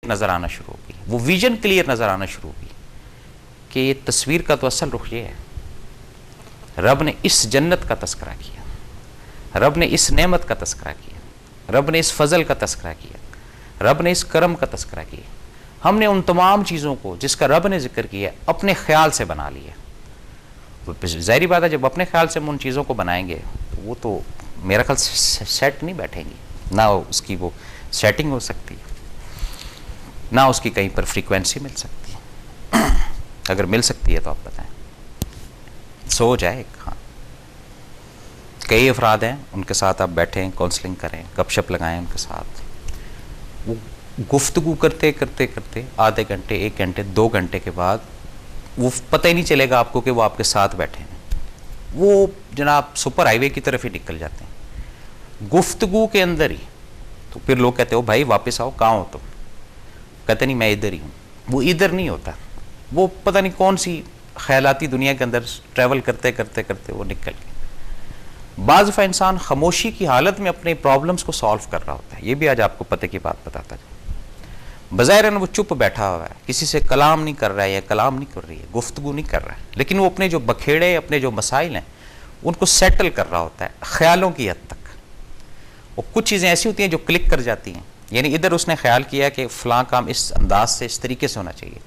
नज़र आना शुरू होगी, वो विजन क्लियर नज़र आना शुरू होगी कि ये तस्वीर का तो असल रुख ये है। रब ने इस जन्नत का तस्करा किया, रब ने इस नेमत का तस्करा किया, रब ने इस फजल का तस्करा किया, रब ने इस करम का तस्करा किया। हमने उन तमाम चीज़ों को जिसका रब ने जिक्र किया अपने ख्याल से बना लिया। ज़ाहिरी बात है, जब अपने ख्याल से हम उन चीज़ों को बनाएंगे तो वो तो मेरा ख्याल से सेट नहीं बैठेंगी, ना उसकी वो सेटिंग हो सकती है, ना उसकी कहीं पर फ्रीक्वेंसी मिल सकती है। अगर मिल सकती है तो आप बताएं, सो जाए। हाँ, कई अफराद हैं, उनके साथ आप बैठें, काउंसलिंग करें, गपशप लगाएं उनके साथ, वो गुफ्तगू करते करते करते आधे घंटे, 1 घंटे, 2 घंटे के बाद वो पता ही नहीं चलेगा आपको कि वो आपके साथ बैठे हैं। वो जनाब सुपर हाईवे की तरफ ही निकल जाते हैं गुफ्तगू के अंदर ही। तो फिर लोग कहते हो भाई वापस आओ, कहाँ हो तुम? कहते नहीं मैं इधर ही हूँ। वो इधर नहीं होता, वो पता नहीं कौन सी ख्यालाती दुनिया के अंदर ट्रैवल करते करते करते वो निकल गए। बाज़ दफ़ा इंसान खामोशी की हालत में अपने प्रॉब्लम्स को सॉल्व कर रहा होता है। ये भी आज आपको पते की बात बताता है। बज़ाहिर वो चुप बैठा हुआ है, किसी से कलाम नहीं कर रहा है या कलाम नहीं कर रही है, गुफ्तगू नहीं कर रहा है, लेकिन वो अपने जो बखेड़े, अपने जो मसाइल हैं उनको सेटल कर रहा होता है ख्यालों की हद तक। और कुछ चीज़ें ऐसी होती हैं जो क्लिक कर जाती हैं, यानी इधर उसने ख्याल किया कि फ़लाँ काम इस अंदाज से, इस तरीके से होना चाहिए,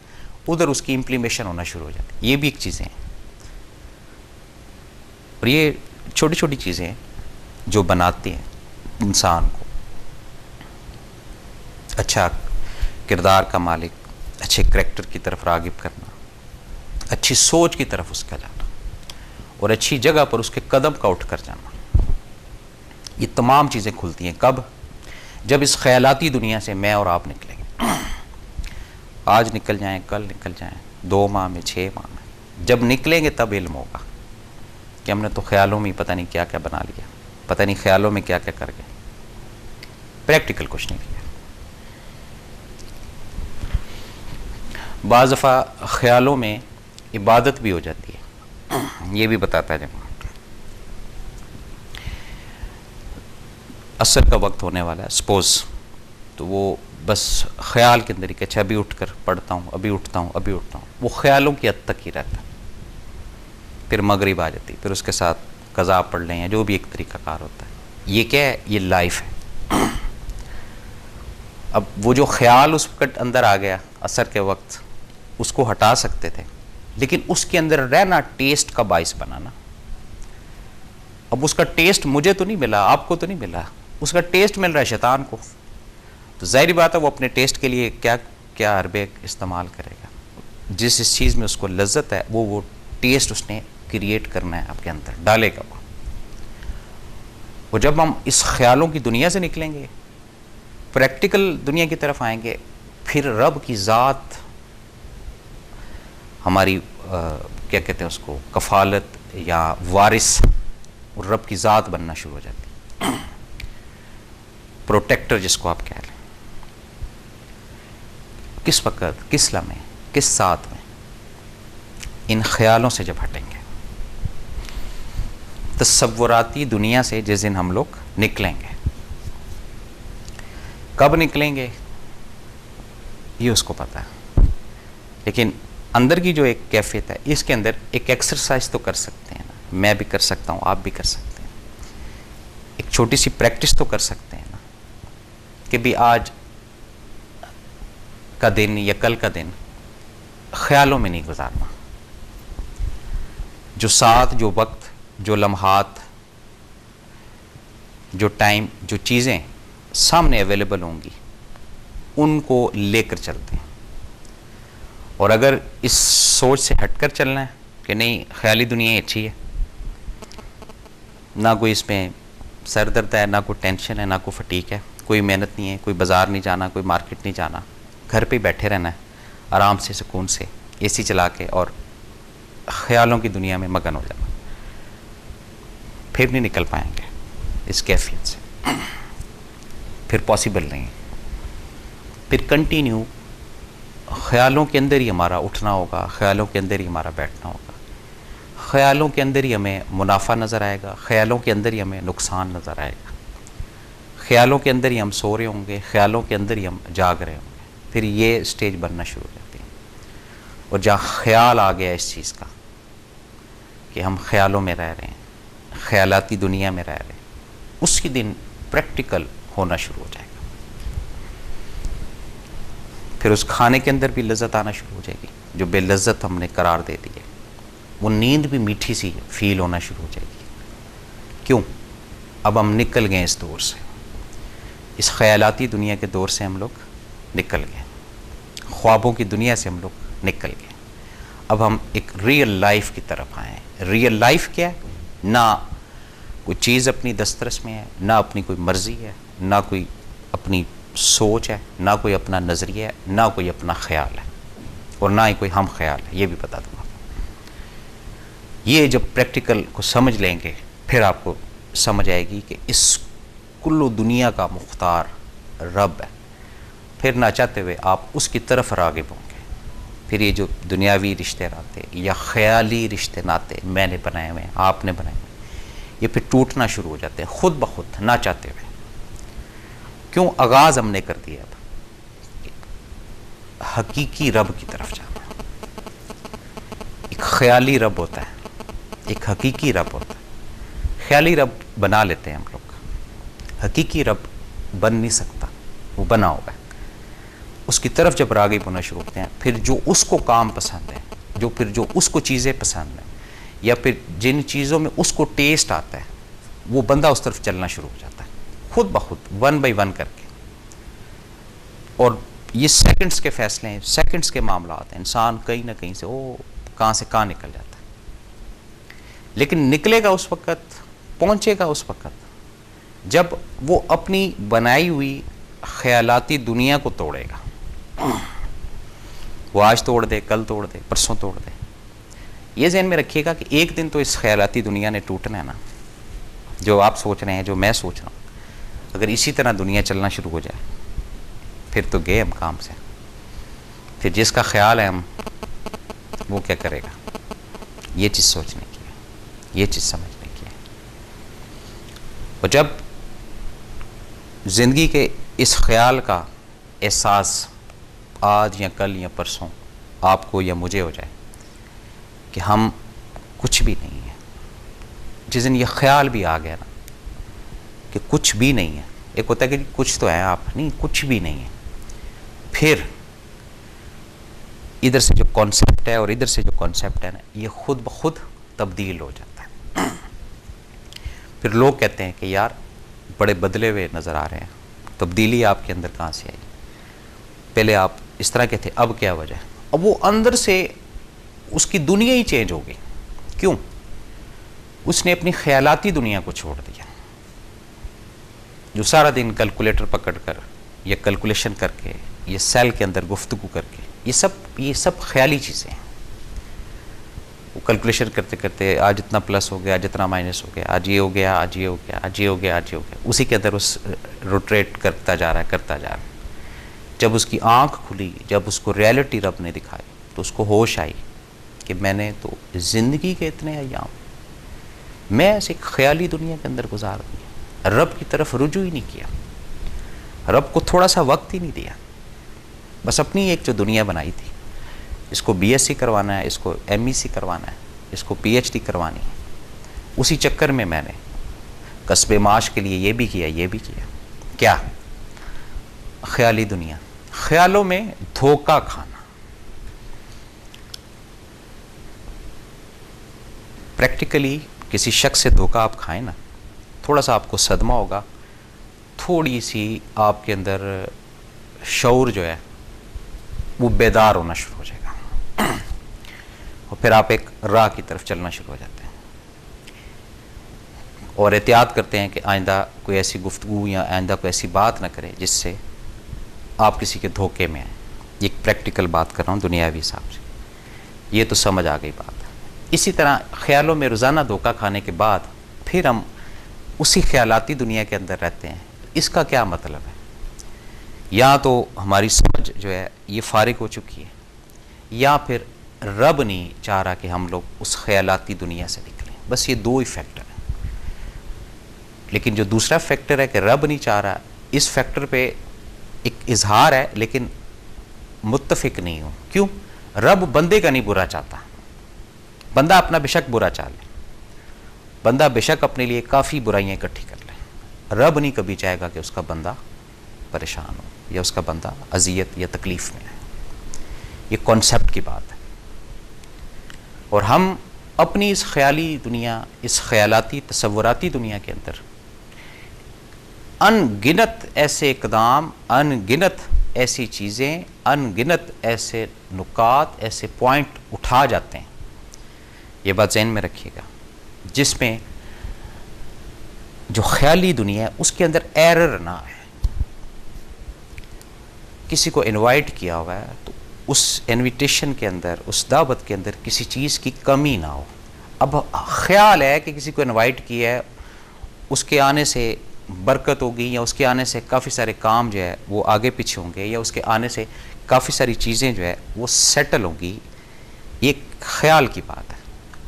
उधर उसकी इम्प्लीमेशन होना शुरू हो जाती है। ये भी एक चीज़ें हैं, और ये छोटी छोटी चीज़ें जो बनाती हैं इंसान को अच्छा किरदार का मालिक, अच्छे करैक्टर की तरफ रागिब करना, अच्छी सोच की तरफ उसका जाना और अच्छी जगह पर उसके कदम का उठ कर जाना। ये तमाम चीज़ें खुलती हैं कब? जब इस ख्यालाती दुनिया से मैं और आप निकलेंगे। आज निकल जाएं, कल निकल जाएं, 2 माह में, 6 माह में, जब निकलेंगे तब इल्म होगा कि हमने तो ख्यालों में पता नहीं क्या क्या बना लिया, पता नहीं ख्यालों में क्या क्या कर गए, प्रैक्टिकल कुछ नहीं किया। बाज़ दफ़ा ख्यालों में इबादत भी हो जाती है, ये भी बताता है। जब असर का वक्त होने वाला है सपोज़, तो वो बस ख्याल के अंदर ही कि अच्छा अभी उठ कर पढ़ता हूँ, अभी उठता हूँ, अभी उठता हूँ, वो ख्यालों की हद तक ही रहता है। फिर मगरिब आ जाती, फिर उसके साथ कज़ा पढ़ लें या जो भी एक तरीक़ाकार होता है। ये क्या है? ये लाइफ है। अब वो जो ख्याल उस वक्त अंदर आ गया असर के वक्त, उसको हटा सकते थे, लेकिन उसके अंदर रहना टेस्ट का बाइस बनाना। अब उसका टेस्ट मुझे तो नहीं मिला, आपको तो नहीं मिला, उसका टेस्ट मिल रहा है शैतान को। तो ज़ाहिर बात है वो अपने टेस्ट के लिए क्या क्या हरबे इस्तेमाल करेगा। जिस इस चीज़ में उसको लज्जत है वो टेस्ट उसने क्रिएट करना है, आपके अंदर डालेगा वो। जब हम इस ख्यालों की दुनिया से निकलेंगे, प्रैक्टिकल दुनिया की तरफ आएंगे, फिर रब की ज़ात हमारी क्या कहते हैं उसको, कफालत या वारिस, और रब की ज़ात बनना शुरू हो जाती, प्रोटेक्टर जिसको आप कह लें। किस वक़्त, किस लम्हे, किस साथ में, इन ख्यालों से जब हटेंगे, तसव्वुराती दुनिया से जिस दिन हम लोग निकलेंगे, कब निकलेंगे ये उसको पता है, लेकिन अंदर की जो एक कैफियत है, इसके अंदर एक एक्सरसाइज तो कर सकते हैं ना, मैं भी कर सकता हूँ, आप भी कर सकते हैं। एक छोटी सी प्रैक्टिस तो कर सकते हैं ना, कि भी आज का दिन या कल का दिन ख्यालों में नहीं गुजारना। जो साथ, जो वक्त, जो लम्हात, जो टाइम, जो चीज़ें सामने अवेलेबल होंगी, उनको लेकर चलते हैं। और अगर इस सोच से हटकर चलना है कि नहीं ख्याली दुनिया ही अच्छी है, ना कोई इसमें सर दर्द है, ना कोई टेंशन है, ना कोई फटीक है, कोई मेहनत नहीं है, कोई बाज़ार नहीं जाना, कोई मार्केट नहीं जाना, घर पे बैठे रहना है आराम से, सुकून से, एसी चला के और ख्यालों की दुनिया में मगन हो जाना, फिर नहीं निकल पाएंगे इस कैफियत से, फिर पॉसिबल नहीं। फिर कंटिन्यू ख्यालों के अंदर ही हमारा उठना होगा, ख्यालों के अंदर ही हमारा बैठना होगा, ख्यालों के अंदर ही हमें मुनाफा नज़र आएगा, ख्यालों के अंदर ही हमें नुकसान नज़र आएगा, ख्यालों के अंदर ही हम सो रहे होंगे, ख्यालों के अंदर ही हम जाग रहे होंगे। फिर ये स्टेज बनना शुरू हो जाती है। और जहाँ ख्याल आ गया इस चीज़ का कि हम ख्यालों में रह रहे हैं, ख्यालाती दुनिया में रह रहे हैं, उसी दिन प्रैक्टिकल होना शुरू हो जाएगा। फिर उस खाने के अंदर भी लज्जत आना शुरू हो जाएगी, जो बेलज्जत हमने करार दे दी है। वो नींद भी मीठी सी फील होना शुरू हो जाएगी। क्यों? अब हम निकल गए इस दौर से, इस ख्यालाती दुनिया के दौर से हम लोग निकल गए, ख्वाबों की दुनिया से हम लोग निकल गए। अब हम एक रियल लाइफ की तरफ आए हैं। रियल लाइफ क्या है? ना कोई चीज़ अपनी दस्तरस में है, ना अपनी कोई मर्जी है, ना कोई अपनी सोच है, ना कोई अपना नज़रिया है, ना कोई अपना ख्याल है, और ना ही कोई हम ख्याल है। ये भी बता दूंगा। ये जब प्रैक्टिकल को समझ लेंगे फिर आपको समझ आएगी कि इस कुल्लू दुनिया का मुख्तार रब है। फिर ना चाहते हुए आप उसकी तरफ राग़िब होंगे। फिर ये जो दुनियावी रिश्ते नाते या ख़याली रिश्ते नाते मैंने बनाए हुए हैं, आपने बनाए हुए हैं, ये फिर टूटना शुरू हो जाते हैं खुद ब खुद, ना चाहते हुए। क्यों? आगाज़ हमने कर दिया अब हकीकी रब की तरफ जाना। एक ख़याली रब होता है, एक हकीकी रब होता है। ख़याली रब बना लेते हैं हम लोग, हकीकी रब बन नहीं सकता, वो बना हुआ है। उसकी तरफ जब राग़िब होना शुरू होते हैं, फिर जो उसको काम पसंद है, जो उसको चीज़ें पसंद है, या फिर जिन चीज़ों में उसको टेस्ट आता है, वो बंदा उस तरफ चलना शुरू हो जाता है खुद ब खुद, वन बाई वन करके। और ये सेकंड्स के फैसले हैं, सेकंड्स के मामला आते हैं। इंसान कहीं ना कहीं से कहाँ से कहाँ निकल जाता है, लेकिन निकलेगा उस वक़्त, पहुँचेगा उस वक़्त जब वो अपनी बनाई हुई ख्यालाती दुनिया को तोड़ेगा। वो आज तोड़ दे, कल तोड़ दे, परसों तोड़ दे। ये ज़हन में रखिएगा कि एक दिन तो इस ख्यालाती दुनिया ने टूटना है ना। जो आप सोच रहे हैं, जो मैं सोच रहा हूँ, अगर इसी तरह दुनिया चलना शुरू हो जाए फिर तो गए हम काम से। फिर जिसका ख्याल है हम, वो क्या करेगा? ये चीज़ सोचने की है, ये चीज़ समझने की है। और जब ज़िंदगी के इस ख्याल का एहसास आज या कल या परसों आपको या मुझे हो जाए कि हम कुछ भी नहीं है, जिस दिन ये ख्याल भी आ गया ना कि कुछ भी नहीं है, एक होता है कि कुछ तो है, आप नहीं, कुछ भी नहीं है, फिर इधर से जो कॉन्सेप्ट है और इधर से जो कॉन्सेप्ट है ना, ये खुद ब खुद तब्दील हो जाता है। फिर लोग कहते हैं कि यार बड़े बदले हुए नज़र आ रहे हैं, तब्दीली आपके अंदर कहाँ से आई? पहले आप इस तरह के थे, अब क्या वजह है? अब वो अंदर से उसकी दुनिया ही चेंज हो गई। क्यों? उसने अपनी ख्यालाती दुनिया को छोड़ दिया, जो सारा दिन कैलकुलेटर पकड़कर या कैलकुलेशन करके, ये सेल के अंदर गुफ्तगू करके, ये सब ख्याली चीज़ें हैं। वो कैलकुलेशन करते करते आज इतना प्लस हो गया, आज इतना माइनस हो गया, आज ये हो गया, आज ये हो गया, आज ये हो गया, आज ये हो गया, उसी के अंदर उस रोटेट करता जा रहा है, करता जा रहा है। जब उसकी आंख खुली, जब उसको रियलिटी रब ने दिखाई, तो उसको होश आई कि मैंने तो ज़िंदगी के इतने अय्याम मैं ऐसे ख्याली दुनिया के अंदर गुजार दिया, रब की तरफ रुजू ही नहीं किया, रब को थोड़ा सा वक्त ही नहीं दिया। बस अपनी एक जो दुनिया बनाई थी, इसको बीएससी करवाना है, इसको एमईसी करवाना है, इसको पीएचडी करवानी है, उसी चक्कर में मैंने कस्बे माश के लिए ये भी किया, ये भी किया। क्या? ख्याली दुनिया, ख्यालों में धोखा खाना। प्रैक्टिकली किसी शख्स से धोखा आप खाएं ना, थोड़ा सा आपको सदमा होगा, थोड़ी सी आपके अंदर शऊर जो है वो बेदार होना शुरू हो जाएगा, और फिर आप एक राह की तरफ चलना शुरू हो जाते हैं और एहतियात करते हैं कि आइंदा कोई ऐसी गुफ्तगू या आइंदा कोई ऐसी बात ना करें जिससे आप किसी के धोखे में आए। एक प्रैक्टिकल बात कर रहा हूँ दुनियावी हिसाब से, ये तो समझ आ गई बात। इसी तरह ख्यालों में रोज़ाना धोखा खाने के बाद फिर हम उसी ख्यालाती दुनिया के अंदर रहते हैं। इसका क्या मतलब है? या तो हमारी समझ जो है ये फारिग हो चुकी है, या फिर रब नहीं चाह रहा कि हम लोग उस ख्यालाती दुनिया से निकलें। बस ये दो ही फैक्टर हैं। लेकिन जो दूसरा फैक्टर है कि रब नहीं चाह रहा, इस फैक्टर पे एक इजहार है, लेकिन मुत्तफिक नहीं हूं। क्यों? रब बंदे का नहीं बुरा चाहता। बंदा अपना बेशक बुरा चाह ले, बंदा बेशक अपने लिए काफ़ी बुराइयां इकट्ठी कर ले, रब नहीं कभी चाहेगा कि उसका बंदा परेशान हो या उसका बंदा अजियत या तकलीफ में है। ये कॉन्सेप्ट की बात है। और हम अपनी इस ख्याली दुनिया, इस ख्यालाती तसव्वुराती दुनिया के अंदर अनगिनत ऐसे इक़दाम, अनगिनत ऐसी चीज़ें, अनगिनत ऐसे नुकात, ऐसे पॉइंट उठा जाते हैं। ये बात ज़हन में रखिएगा, जिसमें जो ख्याली दुनिया है उसके अंदर एरर ना है। किसी को इनवाइट किया हुआ है तो उस इनविटेशन के अंदर, उस दावत के अंदर किसी चीज़ की कमी ना हो। अब ख्याल है कि किसी को इनवाइट किया है, उसके आने से बरकत होगी या उसके आने से काफ़ी सारे काम जो है वो आगे पीछे होंगे या उसके आने से काफ़ी सारी चीज़ें जो है वो सेटल होंगी। ये ख्याल की बात है।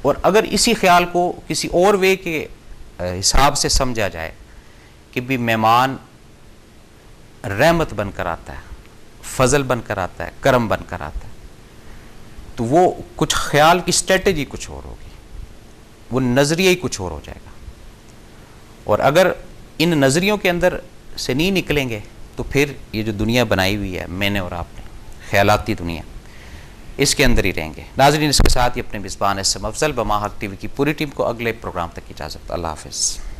और अगर इसी ख्याल को किसी और वे के हिसाब से समझा जाए कि भी मेहमान रहमत बनकर आता है, फजल बनकर आता है, करम बनकर आता है, तो वो कुछ ख्याल की स्ट्रेटजी कुछ और होगी, वो नज़रिया ही कुछ और हो जाएगा। और अगर इन नज़रियों के अंदर से नहीं निकलेंगे तो फिर ये जो दुनिया बनाई हुई है मैंने और आपने, ख्यालाती दुनिया, इसके अंदर ही रहेंगे। नाज़रीन, इसके साथ ही अपने मिज़बान SM अफजल बमा हक TV की पूरी टीम को अगले प्रोग्राम तक इजाज़त। अल्लाह हाफ़िज़।